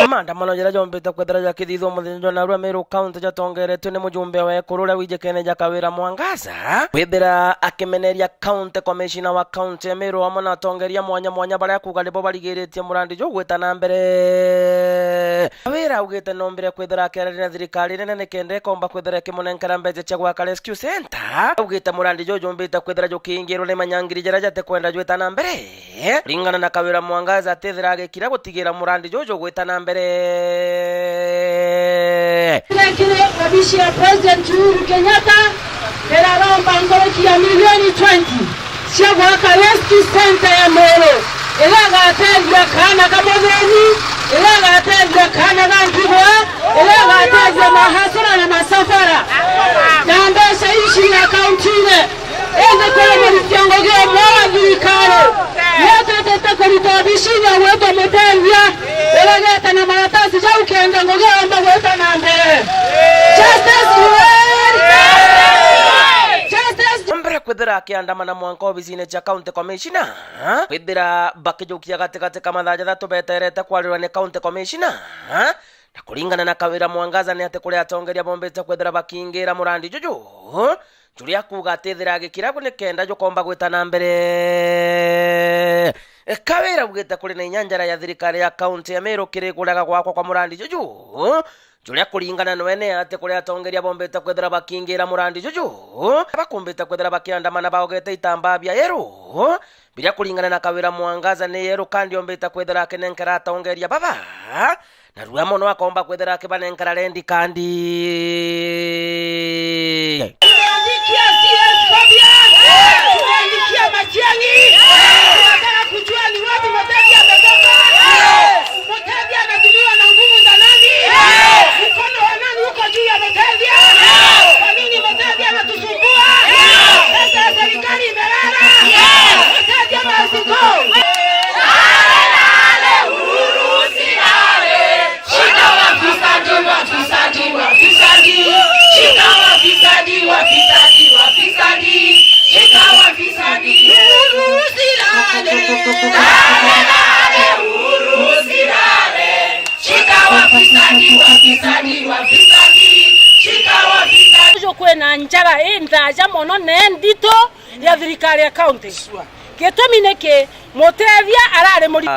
Maandamano jara jombete kwethera jakithithwo muthinjo na Rumeru county jatongeretio ni mujumbe wa Ekuru Wijekene Jakawira Mwangaza kwithira akimeneria county commissioner wa county Meru amwe na atongeria mwanya baria kuga nibo barigiritie murandi jo gweta na mbere Kawira ugite no mbere kwithira akerari na thirikari nene nikende komba kwithira kimunenkera mbeje cia gwaka rescue center ugite murandi jo jombete kwithira jo kingirwo ni manyangiri jara jate kwenda gweta na mbere ringana na Kawira Mwangaza atethira agikira gutigira murandi jo gweta na mbere kile wabishi ya President Uhuru Kenyatta eraromba ngoroki ya milioni 20 cia gwaka rescue center ya Meru iragateithia kana kamutheni iragateithia kana gantibwa iragateithia mahasara na masafara na mbeca ici na kaunti-inĩ ende kũrĩmĩra kĩongo gĩa mwa thirikari nĩatete kũruta bicinya gwĩtwo mũteithia ĩregete na maratathi jau kenda ngũgĩomba gwĩta na mbere mbere kwithira akiandamana mwanka obicine cia county commissioner kwithira bakijukia gatigati ka mathaa jathatu beterete kwarirwa ni county commissioner na kuringana na Kawira Mwangaza ni ati kuria atongeria bombete kwithira bakingira murandi juju juria kuga atethira agikira ni kenda jukomba gwita na mbere Kawira ugite kuri na inyanjara ya thirikari ya county ya Meru kiriguraga gwakwa kwa murandi juju juria kuringana nwene ati kuria atongeria bombete kwithira bakingira murandi juju bakumbite kwithira bakiandamana baogete itamba bia yeru biria kuringana na Kawira Mwangaza ni yeru kandi ombete kwithira akenenkera atongeria baba na ruamo no akomba kwithira akibanenkera rendi kandi kwena njara ndaja mono nendito ya thirikari ya county gitumi niki mutethia arari muri